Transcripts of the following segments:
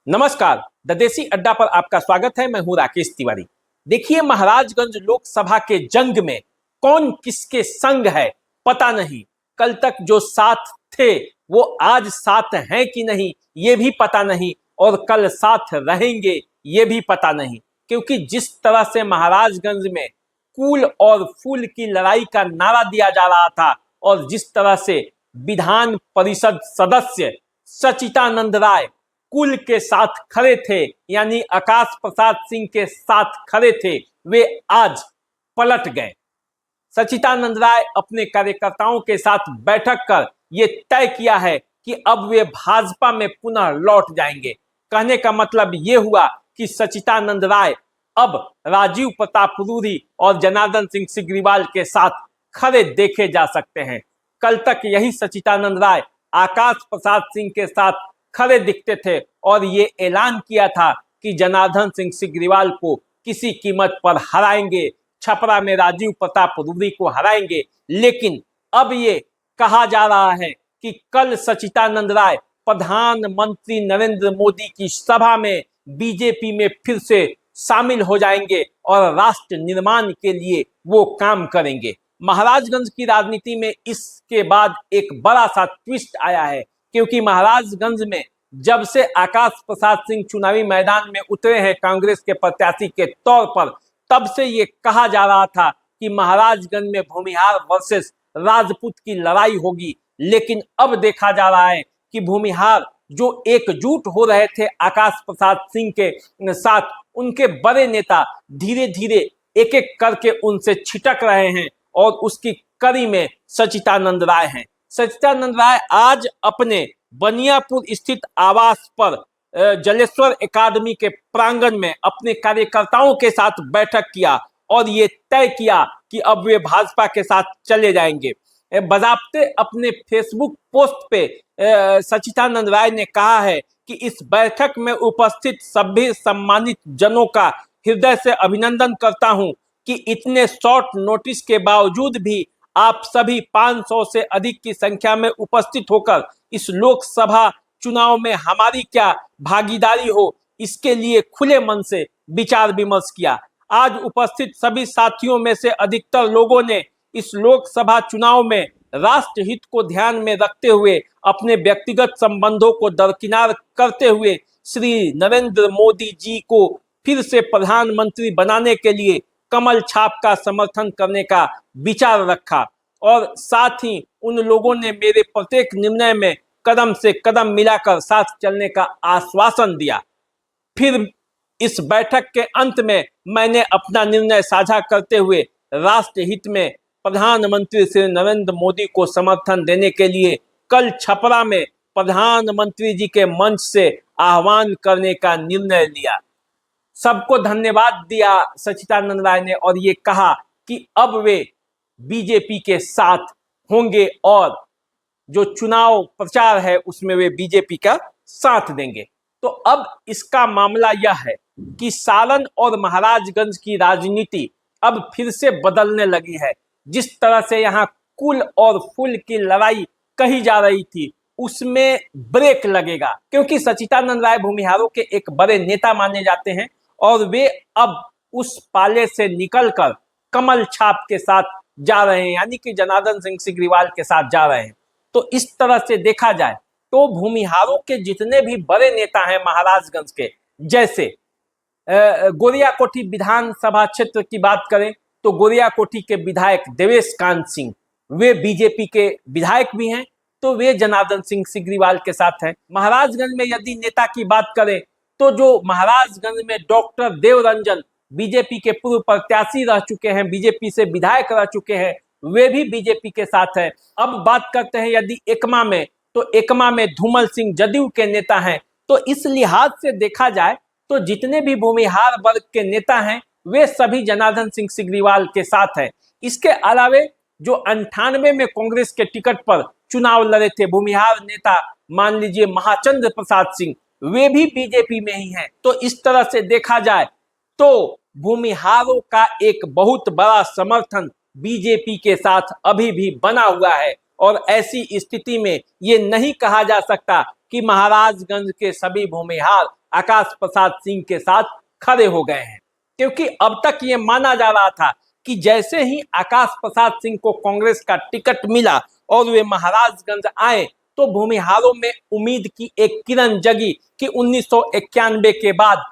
नमस्कार, द देसी अड्डा पर आपका स्वागत है। मैं हूं राकेश तिवारी। देखिए, महाराजगंज लोकसभा के जंग में कौन किसके संग है पता नहीं। कल तक जो साथ थे वो आज साथ हैं कि नहीं ये भी पता नहीं, और कल साथ रहेंगे ये भी पता नहीं। क्योंकि जिस तरह से महाराजगंज में कूल और फूल की लड़ाई का नारा दिया जा रहा था, और जिस तरह से विधान परिषद सदस्य सचितानंद राय कुल के साथ खड़े थे, यानी आकाश प्रसाद सिंह के साथ खड़े थे, वे आज पलट गए। सचितानंद राय अपने कार्यकर्ताओं के साथ बैठक कर ये तय किया है कि अब वे भाजपा में पुनः लौट जाएंगे। कहने का मतलब ये हुआ कि सचितानंद राय अब राजीव प्रताप रूढ़ी और जनार्दन सिंह सिग्रीवाल के साथ खड़े देखे जा सकते हैं। कल तक यही सचितानंद राय आकाश प्रसाद सिंह के साथ खड़े दिखते थे और ये ऐलान किया था कि जनार्दन सिंह सिग्रीवाल को किसी कीमत पर हराएंगे, छपरा में राजीव प्रताप रूढ़ी को हराएंगे। लेकिन अब ये कहा जा रहा है कि कल सचितानंद राय प्रधानमंत्री नरेंद्र मोदी की सभा में बीजेपी में फिर से शामिल हो जाएंगे और राष्ट्र निर्माण के लिए वो काम करेंगे। महाराजगंज की राजनीति में इसके बाद एक बड़ा सा ट्विस्ट आया है, क्योंकि महाराजगंज में जब से आकाश प्रसाद सिंह चुनावी मैदान में उतरे हैं कांग्रेस के प्रत्याशी के तौर पर, तब से ये कहा जा रहा था कि महाराजगंज में भूमिहार वर्सेस राजपूत की लड़ाई होगी। लेकिन अब देखा जा रहा है कि भूमिहार जो एकजुट हो रहे थे आकाश प्रसाद सिंह के साथ, उनके बड़े नेता धीरे धीरे एक एक करके उनसे छिटक रहे हैं, और उसकी कड़ी में सचितानंद राय हैं। सचितानंद राय आज अपने बनियापुर स्थित आवास पर जलेश्वर एकेडमी के प्रांगण में अपने कार्यकर्ताओं के साथ बैठक किया और ये तय किया कि अब वे भाजपा के साथ चले जाएंगे। बजाबते अपने फेसबुक पोस्ट पे सचितानंद राय ने कहा है कि इस बैठक में उपस्थित सभी सम्मानित जनों का हृदय से अभिनंदन करता हूं कि इतने शॉर्ट नोटिस के बावजूद भी आप सभी 500 से अधिक की संख्या में उपस्थित होकर इस लोकसभा चुनाव में हमारी क्या भागीदारी हो, इसके लिए खुले मन से विचार विमर्श किया। आज उपस्थित सभी साथियों में से अधिकतर लोगों ने इस लोकसभा चुनाव में राष्ट्रहित को ध्यान में रखते हुए अपने व्यक्तिगत संबंधों को दरकिनार करते हुए श्री नरेंद्र मोदी जी को फिर से प्रधानमंत्री बनाने के लिए कमल छाप का समर्थन करने का विचार रखा, और साथ ही उन लोगों ने मेरे प्रत्येक निर्णय में कदम से कदम मिलाकर साथ चलने का आश्वासन दिया। फिर इस बैठक के अंत में मैंने अपना निर्णय साझा करते हुए राष्ट्रहित में प्रधानमंत्री श्री नरेंद्र मोदी को समर्थन देने के लिए कल छपरा में प्रधानमंत्री जी के मंच से आह्वान करने का निर्णय लिया। सबको धन्यवाद दिया सचितानंद राय ने, और ये कहा कि अब वे बीजेपी के साथ होंगे और जो चुनाव प्रचार है उसमें वे बीजेपी का साथ देंगे। तो अब इसका मामला यह है कि सालन और महाराजगंज की राजनीति अब फिर से बदलने लगी है। जिस तरह से यहाँ कुल और फूल की लड़ाई कही जा रही थी, उसमें ब्रेक लगेगा, क्योंकि सचितानंद राय भूमिहारों के एक बड़े नेता माने जाते हैं और वे अब उस पाले से निकलकर कमल छाप के साथ जा रहे हैं, यानी कि जनार्दन सिंह सिग्रीवाल के साथ जा रहे हैं। तो इस तरह से देखा जाए तो भूमिहारों के जितने भी बड़े नेता हैं महाराजगंज के, जैसे गोरियाकोठी विधानसभा क्षेत्र की बात करें तो गोरियाकोठी के विधायक देवेश कांत सिंह, वे बीजेपी के विधायक भी हैं, तो वे जनार्दन सिंह सिग्रीवाल के साथ हैं। महाराजगंज में यदि नेता की बात करें तो जो महाराजगंज में डॉक्टर देवरंजन बीजेपी के पूर्व प्रत्याशी रह चुके हैं, बीजेपी से विधायक रह चुके हैं, वे भी बीजेपी के साथ हैं। अब बात करते हैं यदि एकमा में, तो एकमा में धूमल सिंह जदयू के नेता हैं। तो इस लिहाज से देखा जाए तो जितने भी भूमिहार वर्ग के नेता हैं वे सभी जनार्दन सिंह सिग्रीवाल के साथ हैं। इसके अलावे जो 98 में कांग्रेस के टिकट पर चुनाव लड़े थे भूमिहार नेता, मान लीजिए महाचंद्र प्रसाद सिंह, वे भी बीजेपी में ही हैं। तो इस तरह से देखा जाए तो भूमिहारों का एक बहुत बड़ा समर्थन बीजेपी के साथ अभी भी बना हुआ है, और ऐसी स्थिति में ये नहीं कहा जा सकता कि महाराजगंज के सभी भूमिहार आकाश प्रसाद सिंह के साथ खड़े हो गए हैं। क्योंकि अब तक ये माना जा रहा था कि जैसे ही आकाश प्रसाद सिंह को कांग्रेस का टिकट मिला और वे महाराजगंज आए तो भूमिहारों में उम्मीद की एक किरण जगी कि 1991 के बाद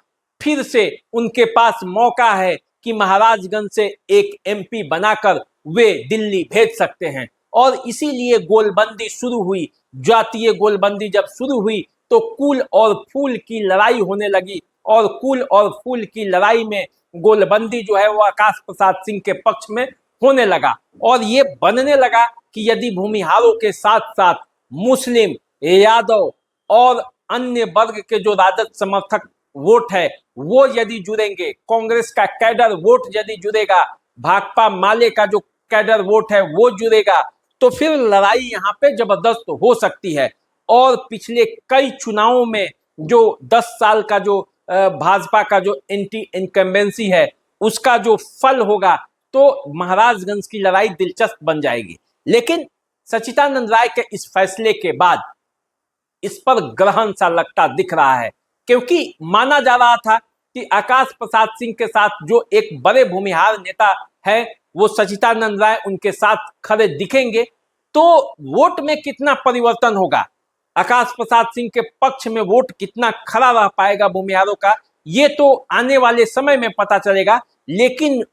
फिर से उनके पास मौका है कि महाराजगंज से एक एमपी बनाकर वे दिल्ली भेज सकते हैं। और इसीलिए गोलबंदी शुरू हुई। जातीय गोलबंदी जब शुरू हुई तो कुल और फूल की लड़ाई होने लगी और कुल और फूल की लड़ाई में गोलबंदी जो है वो आकाश प्रसाद सिंह के पक्ष में होने लगा और ये बनने लगा कि यदि भूमिहारों के साथ साथ मुस्लिम, यादव और अन्य वर्ग के जो राजद समर्थक वोट है वो यदि जुड़ेंगे, कांग्रेस का कैडर वोट यदि जुड़ेगा, भाकपा माले का जो कैडर वोट है वो जुड़ेगा, तो फिर लड़ाई यहाँ पे जबरदस्त हो सकती है। और पिछले कई चुनावों में जो 10 साल का जो भाजपा का जो एंटी इनकम्बेंसी है उसका जो फल होगा तो महाराजगंज की लड़ाई दिलचस्प बन जाएगी। लेकिन सच्चिदानंद राय के इस फैसले के बाद इस पर ग्रहण सा लगता दिख रहा है। क्योंकि माना जा रहा था कि आकाश प्रसाद सिंह के साथ जो एक बड़े भूमिहार नेता है वो सच्चिदानंद राय उनके साथ खड़े दिखेंगे तो वोट में कितना परिवर्तन होगा, आकाश प्रसाद सिंह के पक्ष में वोट कितना खड़ा रह पाएगा भूमिहारों का, ये तो आने वाले समय में पता चलेगा। लेकिन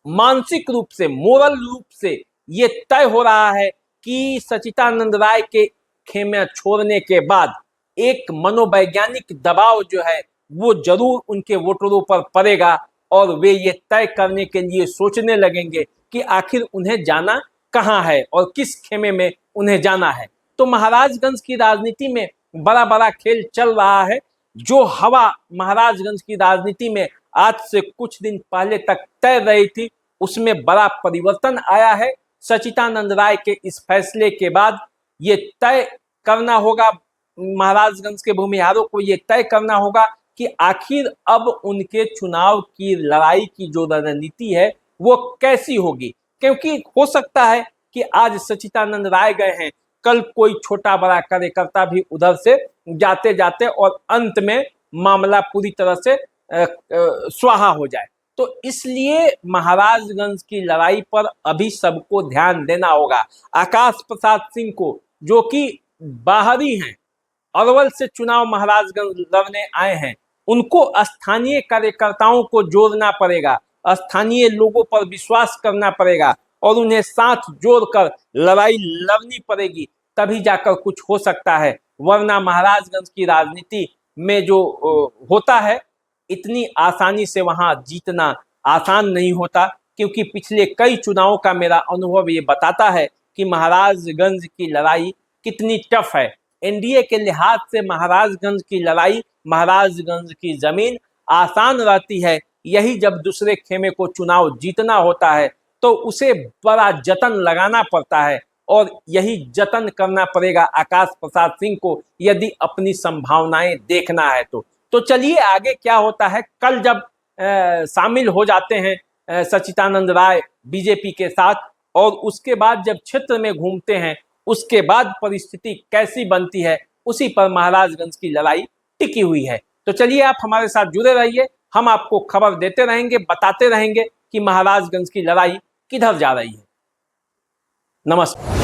मानसिक रूप से, मोरल रूप से ये तय हो रहा है कि सच्चिदानंद राय के खेमे छोड़ने के बाद एक मनोवैज्ञानिक दबाव जो है वो जरूर उनके वोटरों पर पड़ेगा और वे ये तय करने के लिए सोचने लगेंगे कि आखिर उन्हें जाना कहाँ है और किस खेमे में उन्हें जाना है। तो महाराजगंज की राजनीति में बड़ा बड़ा खेल चल रहा है। जो हवा महाराजगंज की राजनीति में आज से कुछ दिन पहले तक तय रही थी उसमें बड़ा परिवर्तन आया है। सच्चिदानंद राय के इस फैसले के बाद ये तय करना होगा, महाराजगंज के भूमिहारों को ये तय करना होगा कि आखिर अब उनके चुनाव की लड़ाई की जो रणनीति है वो कैसी होगी। क्योंकि हो सकता है कि आज सच्चिदानंद राय गए हैं, कल कोई छोटा बड़ा कार्यकर्ता भी उधर से जाते जाते और अंत में मामला पूरी तरह से स्वाहा हो जाए। तो इसलिए महाराजगंज की लड़ाई पर अभी सबको ध्यान देना होगा। आकाश प्रसाद सिंह को जो कि बाहरी हैं, अरवल से चुनाव महाराजगंज लड़ने आए हैं, उनको स्थानीय कार्यकर्ताओं को जोड़ना पड़ेगा, स्थानीय लोगों पर विश्वास करना पड़ेगा और उन्हें साथ जोड़कर लड़ाई लड़नी पड़ेगी, तभी जाकर कुछ हो सकता है। वरना महाराजगंज की राजनीति में जो होता है इतनी आसानी से वहां जीतना आसान नहीं होता। क्योंकि पिछले कई चुनावों का मेरा अनुभव ये बताता है कि महाराजगंज की लड़ाई कितनी टफ है। एनडीए के लिहाज से महाराजगंज की लड़ाई, महाराजगंज की जमीन आसान रहती है। यही जब दूसरे खेमे को चुनाव जीतना होता है तो उसे बड़ा जतन लगाना पड़ता है और यही जतन करना पड़ेगा आकाश प्रसाद सिंह को यदि अपनी संभावनाएं देखना है तो चलिए आगे क्या होता है। कल जब शामिल हो जाते हैं सच्चिदानंद राय बीजेपी के साथ और उसके बाद जब क्षेत्र में घूमते हैं उसके बाद परिस्थिति कैसी बनती है उसी पर महाराजगंज की लड़ाई टिकी हुई है। तो चलिए आप हमारे साथ जुड़े रहिए, हम आपको खबर देते रहेंगे, बताते रहेंगे कि महाराजगंज की लड़ाई किधर जा रही है। नमस्कार।